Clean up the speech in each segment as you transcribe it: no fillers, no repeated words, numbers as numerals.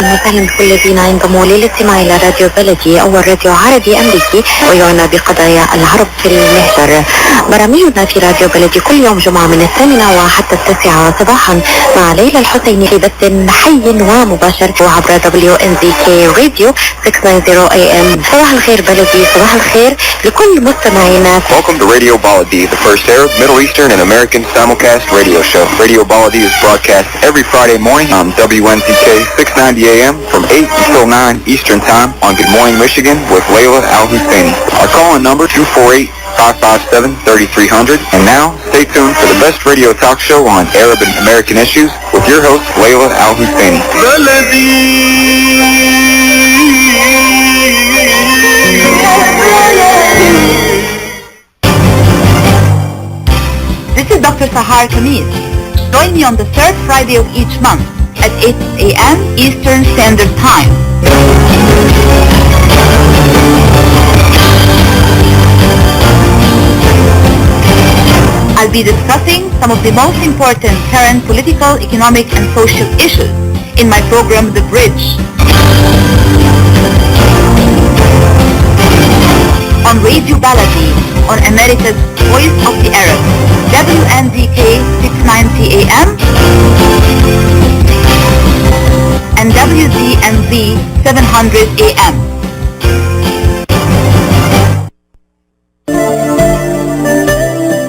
مساهم بكل الذين ينضموا للاستماع إلى راديو بلدي أول راديو عربي أمريكي ويعنى بقضايا العرب في المهجر. برامجنا في راديو بلدي كل يوم جمعة من 8 وحتى 9 صباحا مع ليلى الحسيني في بث حي ومباشر وعبر wnzk راديو 690 AM. صباح الخير بلدي، صباح الخير لكل مستمعينا. Welcome to Radio Baladi, the first Arab, Middle Eastern and American simulcast radio show. Radio Baladi is broadcast every Friday morning on wnzk 690 AM from 8 until 9 Eastern Time on Good Morning Michigan with Layla Al-Husseini. Our call-in number 248-557-3300. And now, stay tuned for the best radio talk show on Arab and American issues with your host, Layla Al-Husseini. This is Dr. Sahar Khamis. Join me on the third Friday of each month at 8 a.m. Eastern Standard Time. I'll be discussing some of the most important current political, economic, and social issues in my program, The Bridge. On Radio Baladi, on America's Voice of the Arab, WNZK 690 AM and wdmv 700 AM.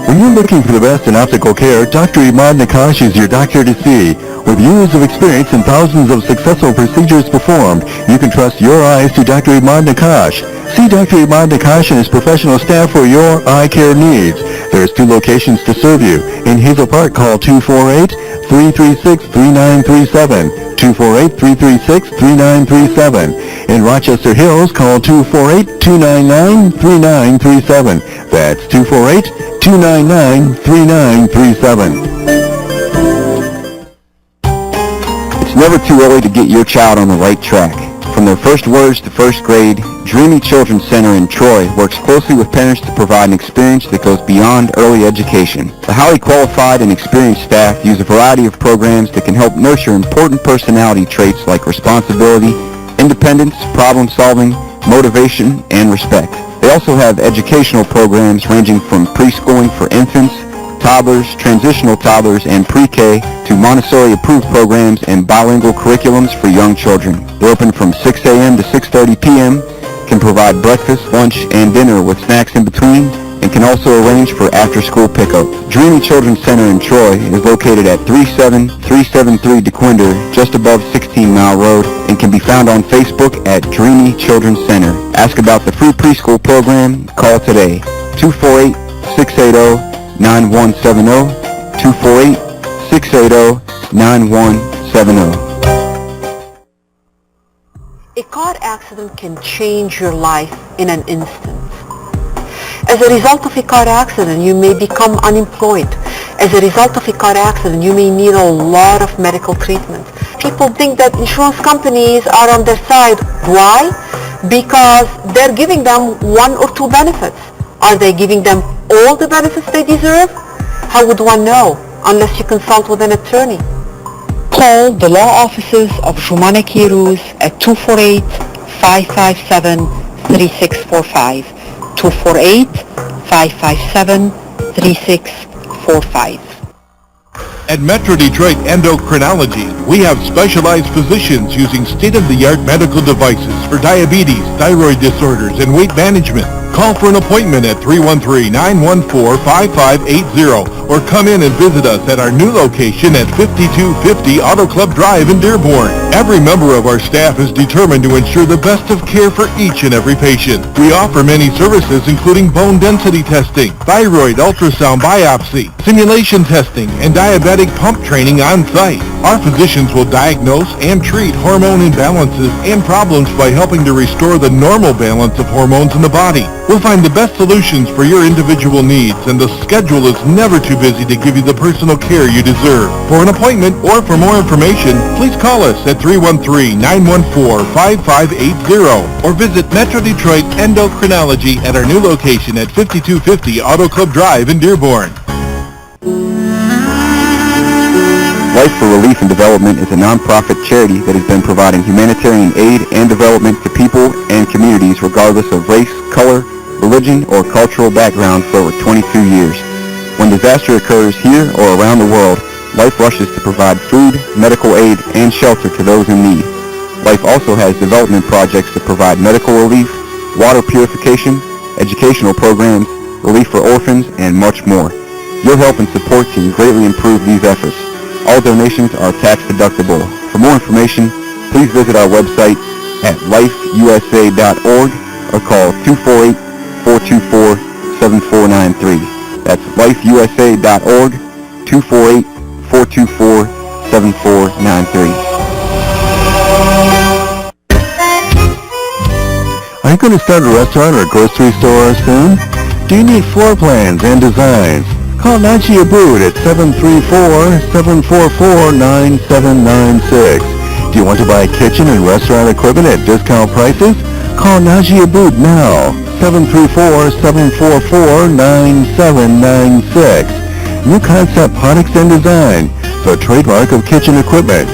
When you're looking for the best in optical care, Dr. Imad Nakash is your doctor to see. With years of experience and thousands of successful procedures performed, you can trust your eyes to Dr. Imad Nakash. See Dr. Imad Nakash and his professional staff for your eye care needs. There's 2 locations to serve you. In Hazel Park, call 248-336-3937. 248-336-3937. In Rochester Hills, call 248-299-3937. That's 248-299-3937. It's never too early to get your child on the right track. From their first words to first grade, Dreamy Children's Center in Troy works closely with parents to provide an experience that goes beyond early education. The highly qualified and experienced staff use a variety of programs that can help nurture important personality traits like responsibility, independence, problem-solving, motivation, and respect. They also have educational programs ranging from preschooling for infants, toddlers, transitional toddlers, and pre-K to Montessori-approved programs and bilingual curriculums for young children. They're open from 6 a.m. to 6:30 p.m., can provide breakfast, lunch, and dinner with snacks in between, and can also arrange for after-school pickup. Dreamy Children's Center in Troy is located at 37373 DeQuinder, just above 16 Mile Road, and can be found on Facebook at Dreamy Children's Center. Ask about the free preschool program. Call today, 248-680-9170, 248-680-9170. A car accident can change your life in an instant. As a result of a car accident, you may become unemployed. As a result of a car accident, you may need a lot of medical treatment. People think that insurance companies are on their side. Why? Because they're giving them 1 or 2 benefits. Are they giving them all the benefits they deserve? How would one know unless you consult with an attorney? Call the law offices of Jumana Kiruz at 248-557-3645. 248-557-3645. At Metro Detroit Endocrinology, we have specialized physicians using state-of-the-art medical devices for diabetes, thyroid disorders, and weight management. Call for an appointment at 313-914-5580 or come in and visit us at our new location at 5250 Auto Club Drive in Dearborn. Every member of our staff is determined to ensure the best of care for each and every patient. We offer many services including bone density testing, thyroid ultrasound biopsy, simulation testing, and diabetic pump training on site. Our physicians will diagnose and treat hormone imbalances and problems by helping to restore the normal balance of hormones in the body. We'll find the best solutions for your individual needs, and the schedule is never too busy to give you the personal care you deserve. For an appointment or for more information, please call us at 313-914-5580 or visit Metro Detroit Endocrinology at our new location at 5250 Auto Club Drive in Dearborn. Life for Relief and Development is a non-profit charity that has been providing humanitarian aid and development to people and communities regardless of race, color, religion, or cultural background for over 22 years. When disaster occurs here or around the world, Life rushes to provide food, medical aid, and shelter to those in need. Life also has development projects to provide medical relief, water purification, educational programs, relief for orphans, and much more. Your help and support can greatly improve these efforts. All donations are tax deductible. For more information, please visit our website at lifeusa.org or call 248-424-7493. That's lifeusa.org, 248-424-7493. Are you going to start a restaurant or grocery store soon? Do you need floor plans and designs? Call Najee Abood at 734-744-9796. Do you want to buy kitchen and restaurant equipment at discount prices? Call Najee Abood now, 734-744-9796. New Concept Products and Design, the trademark of kitchen equipment.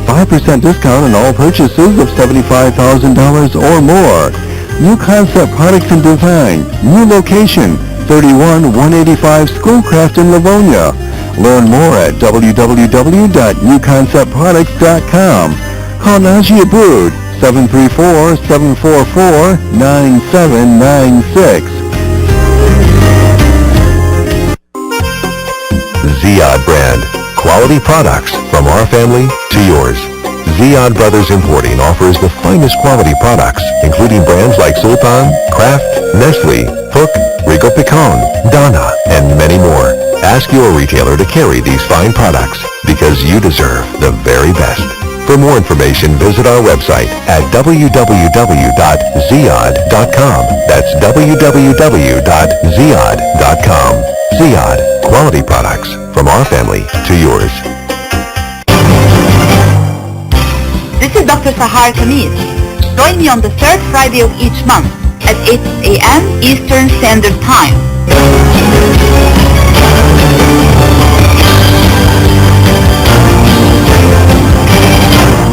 5% discount on all purchases of $75,000 or more. New Concept Products and Design, new location, 31185 Schoolcraft in Livonia. Learn more at www.newconceptproducts.com. Call Najee Abood, 734-744-9796. Ziyad brand. Quality products from our family to yours. Ziyad Brothers Importing offers the finest quality products, including brands like Sultan, Kraft, Nestle, Hook, Rico Picon, Donna, and many more. Ask your retailer to carry these fine products because you deserve the very best. For more information, visit our website at www.ziyad.com. That's www.ziyad.com. Ziyad, quality products from our family to yours. This is Dr. Sahar Khamis. Join me on the third Friday of each month at 8 a.m. Eastern Standard Time.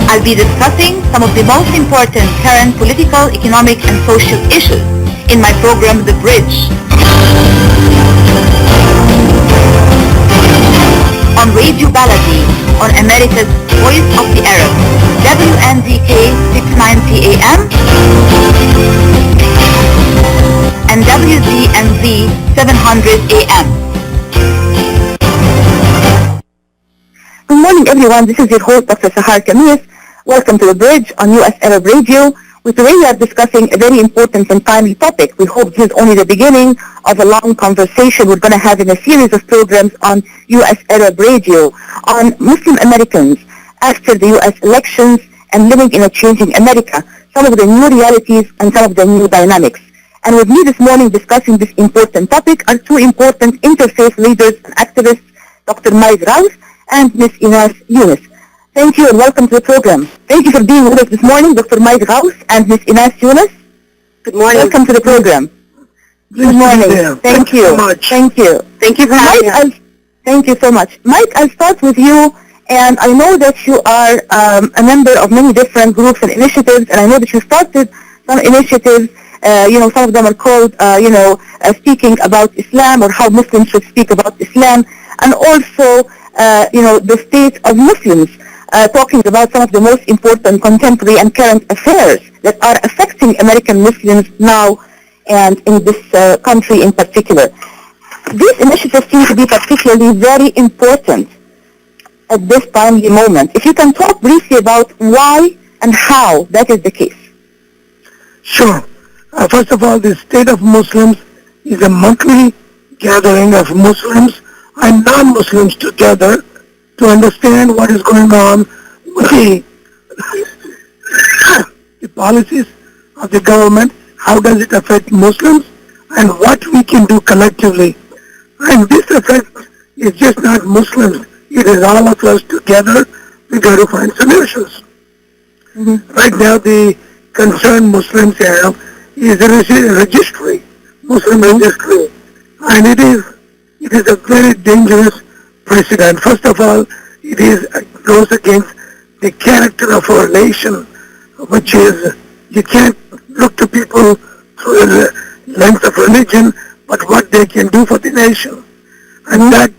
I'll be discussing some of the most important current political, economic, and social issues in my program, The Bridge. On Radio Baladi, on America's Voice of the Arabs, WNZK 690 AM and wdmv 700 AM. Good morning, everyone. This is your host, Dr. Sahar Khamis. Welcome to The Bridge on U.S. Arab Radio. Today we are discussing a very important and timely topic. We hope this is only the beginning of a long conversation we're going to have in a series of programs on U.S. Arab Radio on Muslim Americans after the U.S. elections and living in a changing America, some of the new realities and some of the new dynamics. And with me this morning discussing this important topic are two important interfaith leaders and activists, Dr. Mike Rouse and Ms. Younis. Thank you and welcome to the program. Thank you for being with us this morning, Dr. Mike Rouse and Ms. Younis. Good morning. Welcome to the program. Good morning. Thank you so much. Thank you. Thank you for having us. Thank you so much. Mike, I'll start with you. And I know that you are a member of many different groups and initiatives, and I know that you started some initiatives. Some of them are called, speaking about Islam or how Muslims should speak about Islam, and also, the state of Muslims, talking about some of the most important contemporary and current affairs that are affecting American Muslims now and in this country in particular. These initiatives seem to be particularly very important at this timely moment. If you can talk briefly about why and how that is the case. Sure. First of all, the State of Muslims is a monthly gathering of Muslims and non-Muslims together to understand what is going on with the policies of the government, how does it affect Muslims, and what we can do collectively. And this effect is just not Muslims, it is all of us together. We got to find solutions. Right now, the concern Muslims have is the registry, Muslim registry, and it is a very dangerous precedent. First of all, it goes against the character of our nation, which is you can't look to people through the lens of religion, but what they can do for the nation. And that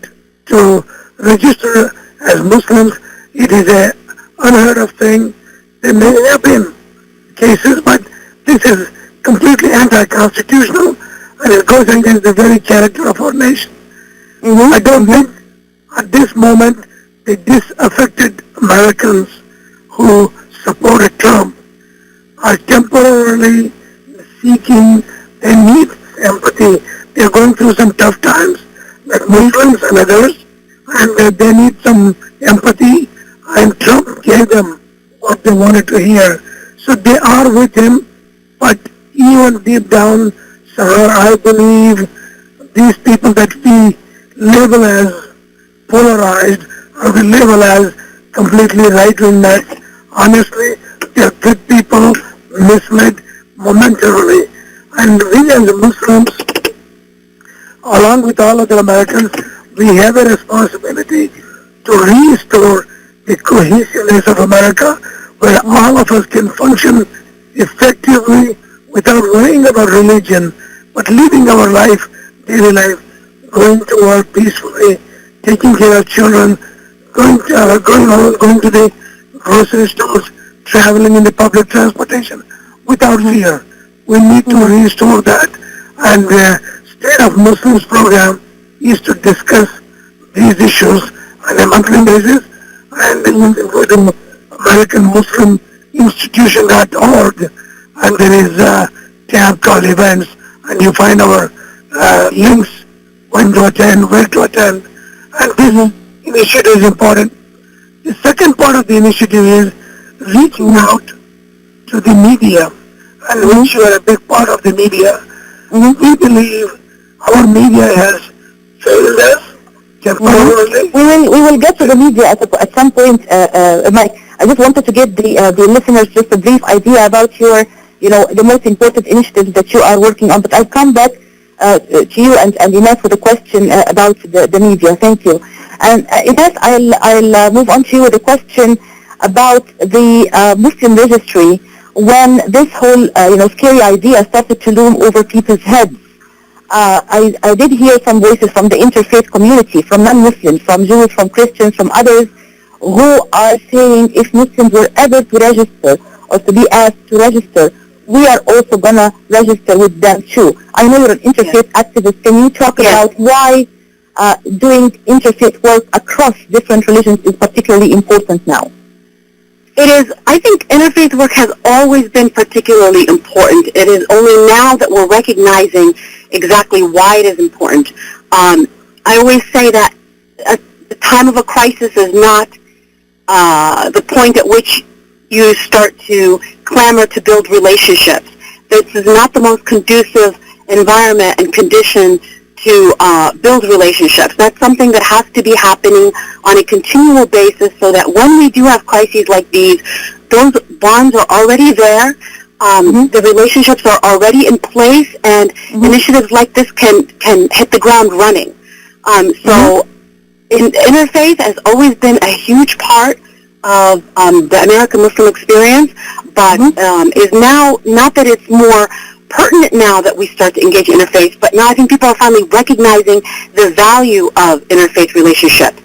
to register as Muslims, it is a unheard of thing. There may have been cases, but this is completely anti-constitutional, and it goes against the very character of our nation. I don't think at this moment the disaffected Americans who supported Trump are temporarily seeking, they need empathy. They're going through some tough times, like Muslims and others, and they need some empathy, and Trump gave them what they wanted to hear. So they are with him, but even deep down, Sahar, I believe these people that we label as polarized or we label as completely right-wing nuts, honestly, they're good people misled momentarily. And we as Muslims, along with all other Americans, we have a responsibility to restore the cohesiveness of America, where all of us can function effectively without worrying about religion, but living our life, daily life, going to work peacefully, taking care of children, going to the grocery stores, traveling in the public transportation without fear. We need to restore that, and the State of Muslims program is to discuss these issues on a monthly basis, and you can go to American Muslim Institution.org, and there is a tab called events, and you find our links, when to attend, where to attend, and this initiative is important. The second part of the initiative is reaching out to the media, and which you are a big part of the media. We believe our media has failed us temporarily. We will get to the media at some point, Mike. I just wanted to give the listeners just a brief idea about your, the most important initiatives that you are working on. But I'll come back to you and Ines with a question about the media. Thank you. And Ines, I'll move on to you with a question about the Muslim registry. When this whole scary idea started to loom over people's heads, I did hear some voices from the interfaith community, from non-Muslims, from Jews, from Christians, from others, who are saying if Muslims were ever to register or to be asked to register, we are also going to register with them too. I know you're an interfaith activist. Can you talk about why doing interfaith work across different religions is particularly important now? It is, I think interfaith work has always been particularly important. It is only now that we're recognizing exactly why it is important. I always say that the time of a crisis is not the point at which you start to clamor to build relationships. This is not the most conducive environment and condition to build relationships. That's something that has to be happening on a continual basis so that when we do have crises like these, those bonds are already there, the relationships are already in place, and initiatives like this can hit the ground running. So interfaith has always been a huge part of the American Muslim experience, but is now, not that it's more pertinent now that we start to engage interfaith, but now I think people are finally recognizing the value of interfaith relationships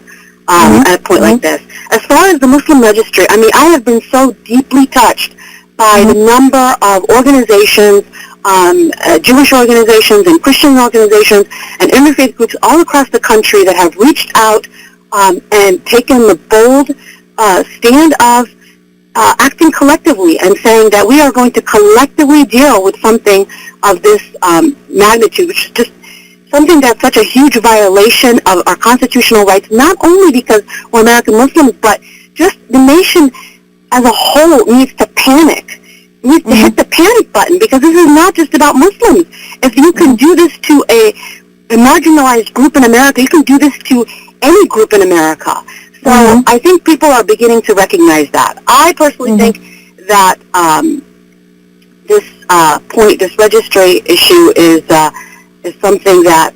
at a point like this. As far as the Muslim registry, I mean, I have been so deeply touched by the number of organizations, Jewish organizations and Christian organizations and interfaith groups all across the country that have reached out and taken the bold stand of acting collectively and saying that we are going to collectively deal with something of this magnitude, which is just something that's such a huge violation of our constitutional rights, not only because we're American Muslims, but just the nation as a whole needs to panic, needs to hit the panic button, because this is not just about Muslims. If you can do this to a marginalized group in America, you can do this to any group in America. So I think people are beginning to recognize that. I personally think that this registry issue is something that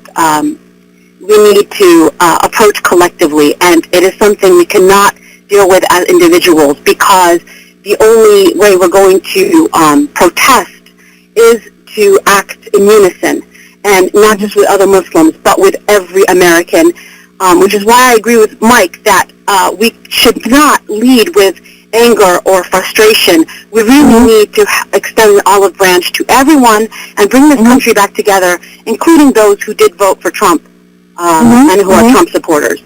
we need to approach collectively, and it is something we cannot deal with as individuals, because the only way we're going to protest is to act in unison, and not just with other Muslims, but with every American, which is why I agree with Mike that we should not lead with anger or frustration. We really need to extend the olive branch to everyone and bring this country back together, including those who did vote for Trump and who are Trump supporters.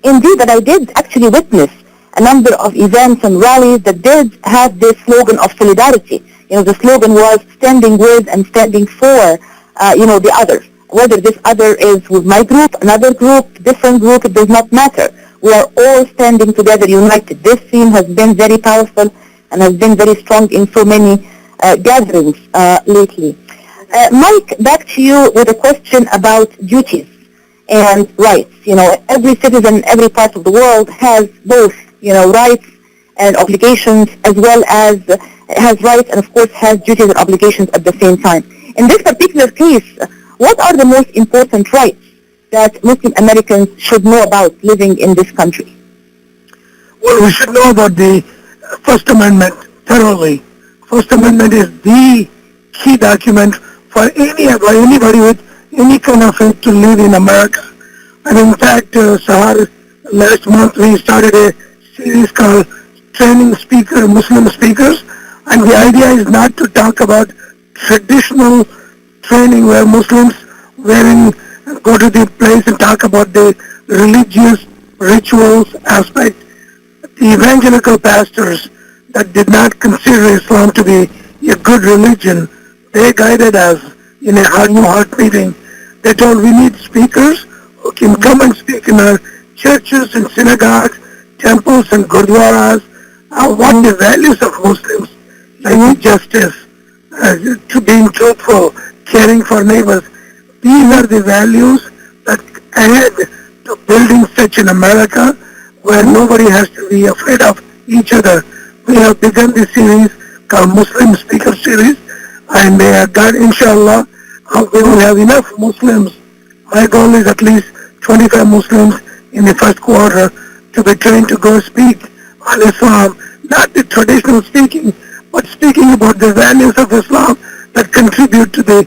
Indeed, and I did actually witness a number of events and rallies that did have this slogan of solidarity. The slogan was standing with and standing for, the other. Whether this other is with my group, another group, different group, it does not matter. We are all standing together, united. This theme has been very powerful and has been very strong in so many gatherings lately. Mike, back to you with a question about duties and rights. Every citizen in every part of the world has both, rights and obligations, as well as has rights and, of course, has duties and obligations at the same time. In this particular case, what are the most important rights that Muslim Americans should know about living in this country? Well, we should know about the First Amendment thoroughly. First Amendment is the key document for anybody with any kind of faith to live in America. And in fact, Sahar, last month we started a series called Training Muslim Speakers, and the idea is not to talk about traditional training where Muslims go to the place and talk about the religious rituals aspect. The evangelical pastors that did not consider Islam to be a good religion, they guided us in a heart-to-heart meeting. They told we need speakers who can come and speak in our churches and synagogues, temples and gurdwaras, what the values of Muslims, like justice, to being truthful, caring for neighbors. These are the values that add to building such an America where nobody has to be afraid of each other. We have begun this series called Muslim Speaker Series, and God, inshallah, we will have enough Muslims. My goal is at least 25 Muslims in the first quarter to be trained to go speak on Islam, not the traditional speaking, but speaking about the values of Islam that contribute to the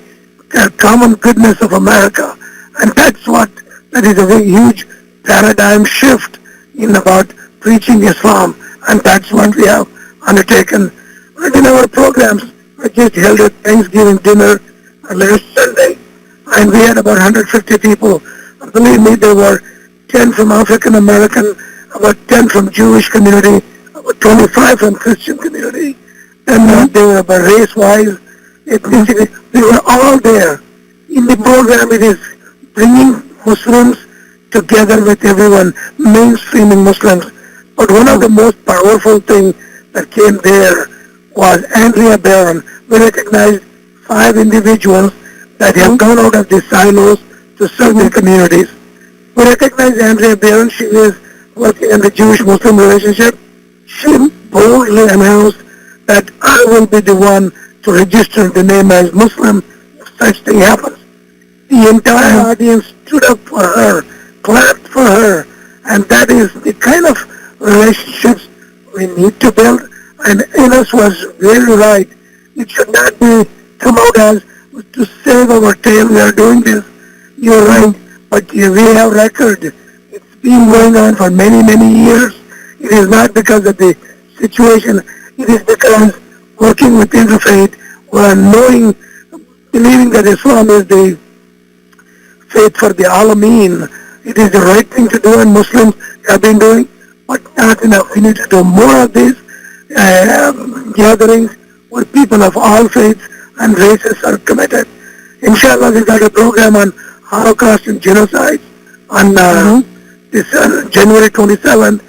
common goodness of America. And that is a very huge paradigm shift in about preaching Islam, and that's what we have undertaken. And in our programs, I just held a Thanksgiving dinner last Sunday, and we had about 150 people. Believe me, there were 10 from African American, about 10 from Jewish community, about 25 from Christian community, and they were about race-wise, ethnicity. We were all there. In the program, it is bringing Muslims together with everyone, mainstreaming Muslims. But one of the most powerful things that came there was Andrea Barron. We recognized 5 individuals that have gone out of the silos to serve their communities. We recognize Andrea Barron. She is working in the Jewish-Muslim relationship. She boldly announced that I will be the one to register the name as Muslim if such thing happens. The entire audience stood up for her, clapped for her, and that is the kind of relationships we need to build. And Younis was very right. It should not be come out as to save our tail. We are doing this. You're right, but we have record. It's been going on for many, many years. It is not because of the situation. It is because working with interfaith, we are believing that Islam is the faith for the Alameen. It is the right thing to do, and Muslims have been doing, but not enough. We need to do more of these gatherings where people of all faiths and races are committed. Inshallah, we got a program on Holocaust and genocide on this January 27th.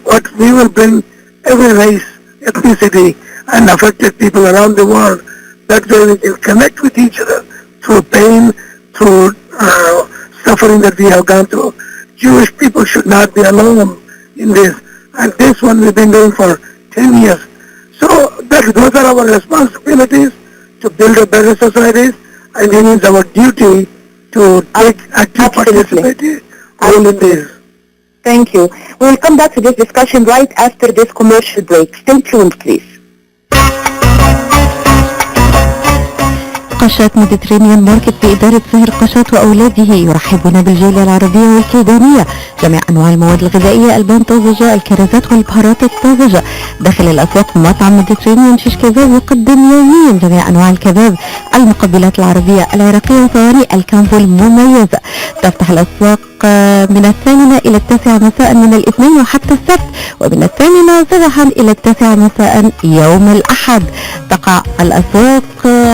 But we will bring every race, ethnicity, and affected people around the world. That way we can connect with each other through pain, through suffering that we have gone through. Jewish people should not be alone in this. And this one we've been doing for 10 years. So those are our responsibilities to build a better society, and it is our duty to take active participation in this. Thank you. We will come back to this discussion right after this commercial break. Stay tuned, please. قشات ميديترينيان ماركت بإدارة سهر قشات وأولاده يرحبون بالجولة العربية والكيدانية. جميع أنواع المواد الغذائية، البان طازجة، الكرزات والبهارات الطازجة داخل الأسواق. مطعم ميديترينيان شيش كباب يقدم يوميا جميع أنواع الكباب، المقبلات العربية العراقية وصواني الكامبو المميزة. تفتح الأسواق من 8 إلى 9 مساء من الاثنين وحتى السبت، ومن 8 صباحا إلى 9 مساء يوم الأحد. تقع الأسواق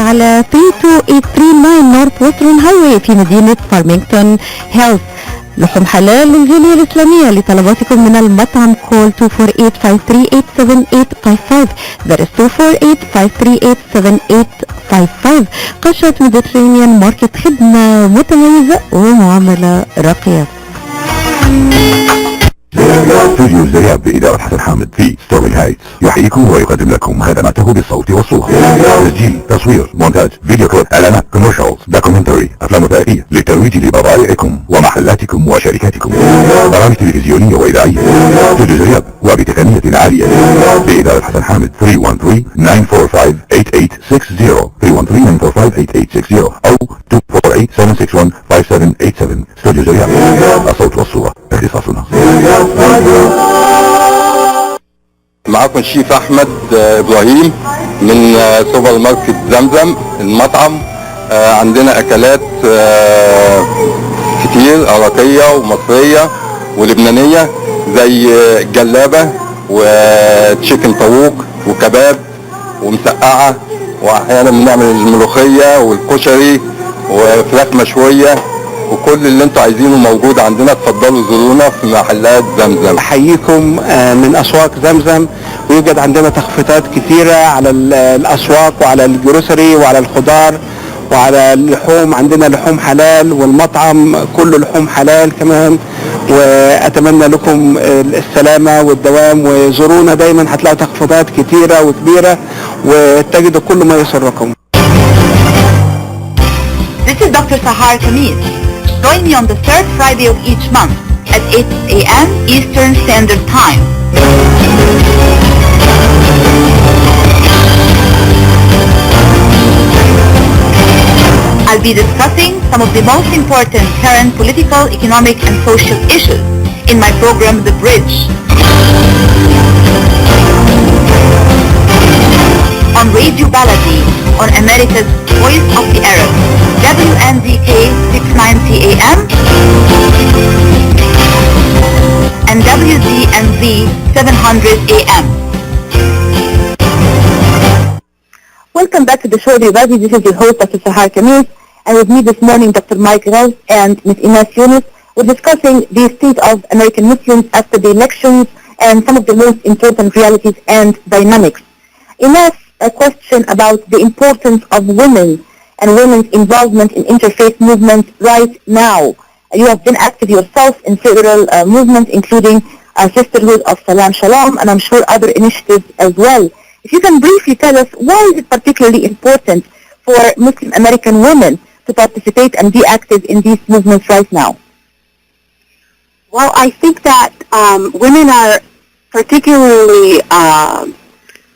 على 32839 نورث وسترن هايوي في مدينة فارمينغتون هيلز. لحوم حلال للجالية الإسلامية. لطلباتكم من المطعم كول 248-538-7855. That is 248-538-7855. قشة ميديترينيان ماركت، خدمة متميزة ومعاملة راقية. استوديو الزياب بإدارة حسن حامد في ستوري هايتس يحييكم ويقدم لكم خدماته بالصوت والصورة، تسجيل، تصوير، مونتاج، فيديو كليب، اعلانات، كوميرشالز، دوكيومنتري، افلام وثائقية للترويج لبضائعكم ومحلاتكم وشركاتكم، برامج تلفزيونية وإذاعية. استوديو الزياب وبتقنية عالية بإدارة حسن حامد 313-945-8860 313-945-8860 أو 248-761-5787. استوديو الزياب، الصوت والصورة اختصاصنا. معاكم الشيف احمد ابراهيم من سوبر ماركت زمزم المطعم. عندنا اكلات كتير عراقية ومصرية ولبنانية زي جلابة وتشيكن طاووق وكباب ومسقعة، واحيانا بنعمل الملوخية والكشري وفراخ مشوية، وكل اللي انتوا عايزينه موجود عندنا. اتفضلوا زورونا في محلات زمزم. احييكم من اسواق زمزم، ويوجد عندنا تخفيضات كثيرة على الاسواق وعلى الجروسري وعلى الخضار وعلى اللحوم. عندنا لحوم حلال، والمطعم كله لحوم حلال كمان. واتمنى لكم السلامة والدوام، وزورونا دايما هتلاقوا تخفيضات كثيرة وكبيرة وتجدوا كل ما يسركم. This is Dr. Sahar Khamis. Join me on the third Friday of each month at 8 a.m. Eastern Standard Time. I'll be discussing some of the most important current political, economic, and social issues in my program, The Bridge. On Radio Baladi, on America's Voice of the Arabs, WNZK 690 AM and wdmv 700 AM. Welcome back to the show, everybody. This is your host, Dr. Sahar Khamis, and with me this morning, Dr. Mike Ghouse and Ms. Younis. We're discussing the state of American Muslims after the elections and some of the most important realities and dynamics. Ines, a question about the importance of women and women's involvement in interfaith movements right now. You have been active yourself in several movements, including Sisterhood of Salam Shalom, and I'm sure other initiatives as well. If you can briefly tell us, why is it particularly important for Muslim American women to participate and be active in these movements right now? Well, I think that women are particularly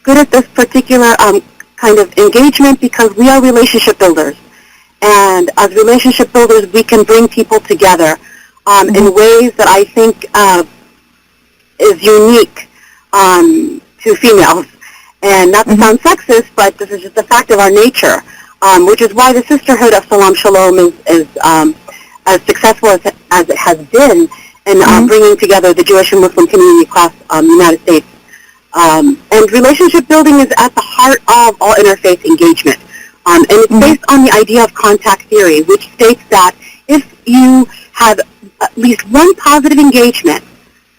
good at this particular kind of engagement because we are relationship builders. And as relationship builders, we can bring people together in ways that I think is unique to females. And not to sound sexist, but this is just a fact of our nature, which is why the Sisterhood of Salam Shalom is as successful as it has been in bringing together the Jewish and Muslim community across the United States. And relationship building is at the heart of all interfaith engagement. And it's based on the idea of contact theory, which states that if you have at least one positive engagement,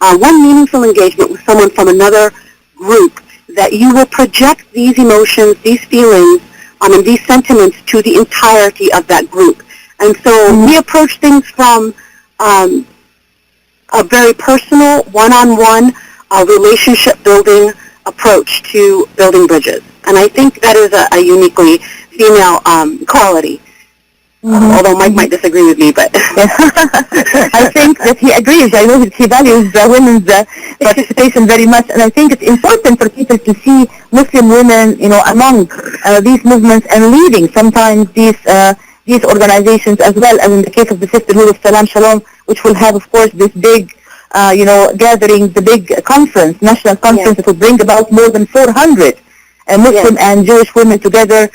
one meaningful engagement with someone from another group, that you will project these emotions, these feelings, and these sentiments to the entirety of that group. And so we approach things from a very personal, one-on-one relationship building approach to building bridges. And I think that is a uniquely female quality. Although Mike might disagree with me, but I think that he agrees. I know that he values women's participation very much, and I think it's important for people to see Muslim women, among these movements and leading sometimes these organizations, as well as in the case of the Sisterhood of Salam Shalom, which will have, of course, this big, gathering, the big conference, national conference that will bring about more than 400 Muslim and Jewish women together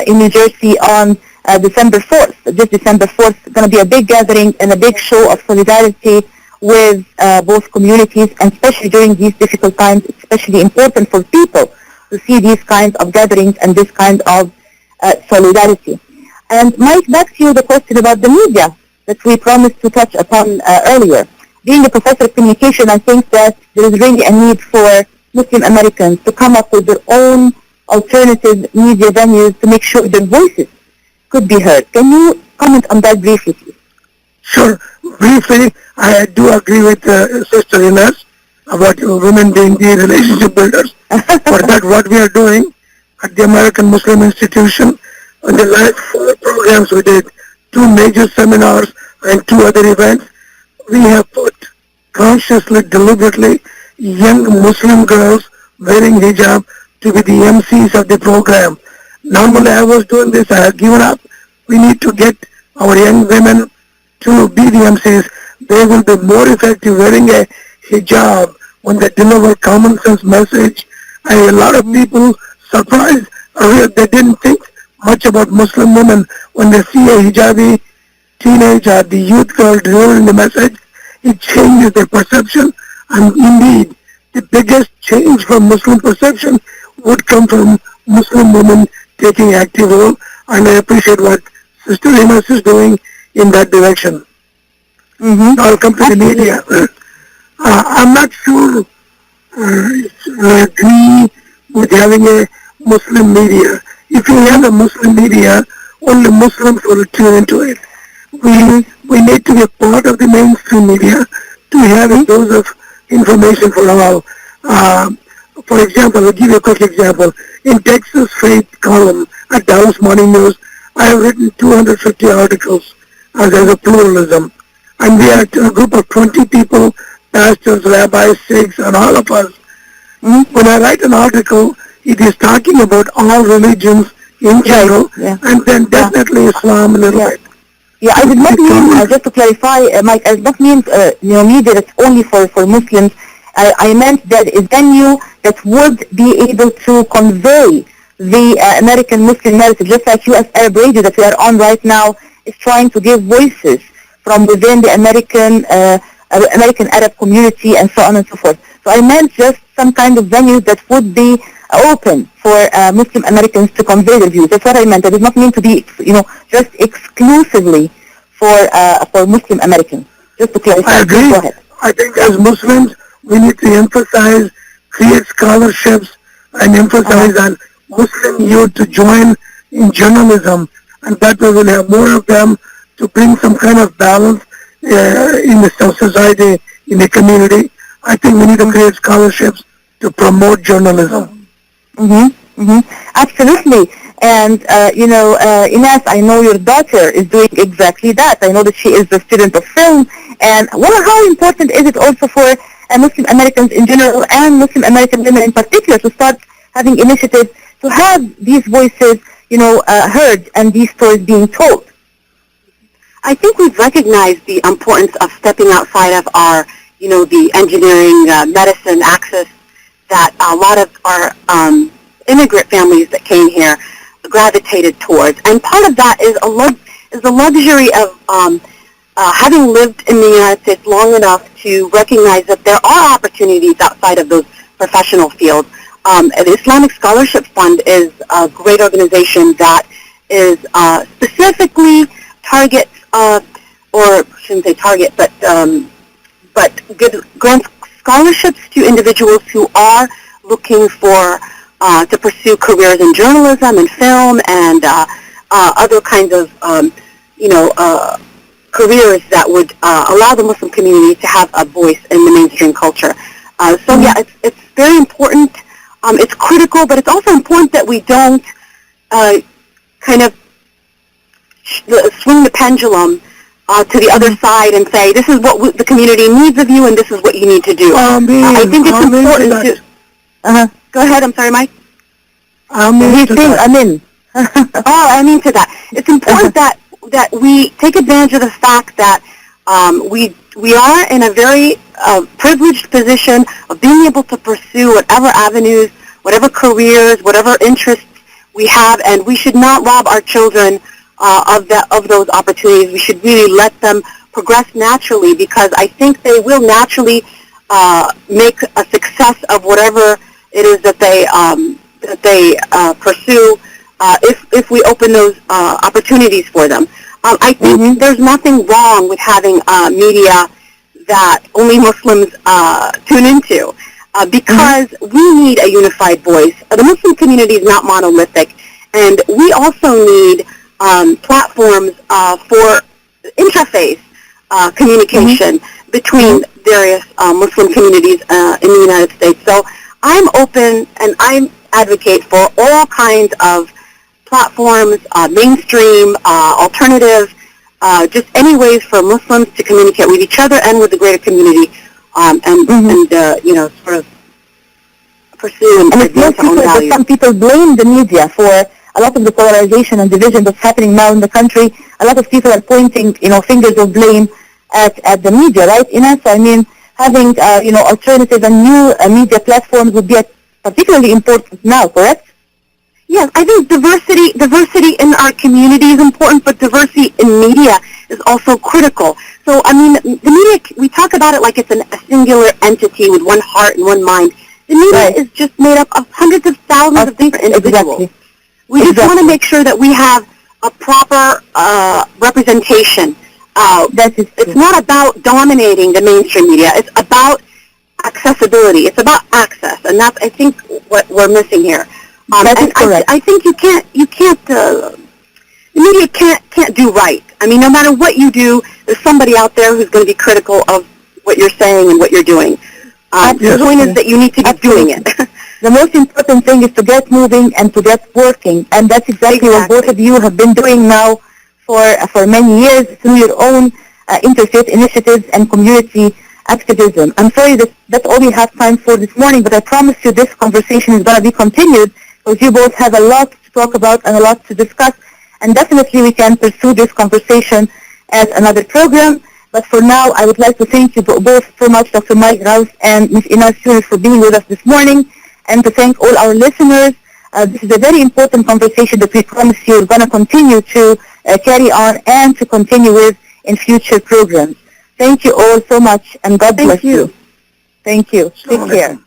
in New Jersey on December 4th. This December 4th is going to be a big gathering and a big show of solidarity with both communities, and especially during these difficult times, it's especially important for people to see these kinds of gatherings and this kind of solidarity. And Mike, back to you the question about the media that we promised to touch upon earlier. Being a professor of communication, I think that there is really a need for Muslim Americans to come up with their own alternative media venues to make sure their voices could be heard. Can you comment on that briefly, please? Sure. Briefly, I do agree with Sister Younis about women being the relationship builders. For that, what we are doing at the American Muslim Institution, in the last 4 programs we did, 2 major seminars and 2 other events, we have put consciously, deliberately, young Muslim girls wearing hijab to be the MCs of the program. Normally I was doing this, I have given up. We need to get our young women to be the MCs. They will be more effective wearing a hijab when they deliver common sense message. And a lot of people surprised, they didn't think much about Muslim women when they see a hijabi teenager, the youth girl delivering the message. It changes their perception, and indeed the biggest change from Muslim perception would come from Muslim women taking active role, and I appreciate what Sister Younis is doing in that direction. I'll come to the media. I'm not sure I agree with having a Muslim media. If you have a Muslim media, only Muslims will tune into it. We need to be part of the mainstream media to have a dose of information for all. For example, I'll give you a quick example. In Texas Faith column at Dallas Morning News, I have written 250 articles as a pluralism. And we are a group of 20 people, pastors, rabbis, sheikhs, and all of us. When I write an article, it is talking about all religions in general, and then definitely Islam a little bit. Yeah, I did not mean, just to clarify, Mike, I did not mean, media that's only for Muslims. I meant that a venue that would be able to convey the American Muslim narrative, just like US Arab Radio that we are on right now is trying to give voices from within the American Arab community and so on and so forth. So I meant just some kind of venue that would be open for Muslim Americans to convey their views. That's what I meant. I did not mean to be, just exclusively for Muslim Americans. Just to clarify. I agree. Go ahead. I think as Muslims, we need to emphasize, create scholarships, and emphasize on Muslim youth to join in journalism, and that way we'll have more of them to bring some kind of balance in the society, in the community. I think we need to create scholarships to promote journalism. Absolutely. And, Ines, I know your daughter is doing exactly that. I know that she is a student of film. And how important is it also for Muslim Americans in general and Muslim American women in particular to start having initiatives to have these voices, heard and these stories being told? I think we've recognized the importance of stepping outside of our, the engineering, medicine access that a lot of our immigrant families that came here gravitated towards. And part of that is the luxury of having lived in the United States long enough to recognize that there are opportunities outside of those professional fields. The Islamic Scholarship Fund is a great organization that is specifically targets, or I shouldn't say target, but grants scholarships to individuals who are looking for to pursue careers in journalism and film and other kinds of careers that would allow the Muslim community to have a voice in the mainstream culture. It's very important It's critical, but it's also important that we don't kind of swing the pendulum to the other side and say, this is what the community needs of you and this is what you need to do. I think it's important to... Go ahead, I'm sorry, Mike. Amen to that. It's important that we take advantage of the fact that we are in a very privileged position of being able to pursue whatever avenues, whatever careers, whatever interests we have, and we should not rob our children of those opportunities. We should really let them progress naturally, because I think they will naturally make a success of whatever it is that they pursue if we open those opportunities for them. I think there's nothing wrong with having media that only Muslims tune into, because we need a unified voice. The Muslim community is not monolithic, and we also need platforms for interface communication between various Muslim communities in the United States. So I'm open and I advocate for all kinds of platforms, mainstream, alternative, just any ways for Muslims to communicate with each other and with the greater community, and sort of pursue and advance our own values. Some people blame the media for a lot of the polarization and division that's happening now in the country. A lot of people are pointing, fingers of blame at the media, right, Ines? I mean, having, alternative and new media platforms would be particularly important now, correct? Yes, I think diversity in our community is important, but diversity in media is also critical. So, I mean, the media, we talk about it like it's a singular entity with one heart and one mind. The media is just made up of hundreds of thousands of different individuals. Exactly. We just want to make sure that we have a proper representation. It's not about dominating the mainstream media. It's about accessibility. It's about access, and that's, I think, what we're missing here. That is correct. I think the media can't do right. I mean, no matter what you do, there's somebody out there who's going to be critical of what you're saying and what you're doing. The point is that you need to be doing it. The most important thing is to get moving and to get working, and that's exactly what both of you have been doing now for many years through your own interfaith initiatives and community activism. I'm sorry that's all we have time for this morning, but I promise you this conversation is going to be continued, because you both have a lot to talk about and a lot to discuss, and definitely we can pursue this conversation as another program. But for now, I would like to thank you both so much, Dr. Mike Ghouse and Ms. Younis, for being with us this morning, and to thank all our listeners. This is a very important conversation that we promise you we're going to continue to carry on and to continue with in future programs. Thank you all so much, and God bless you. Thank you. Take care.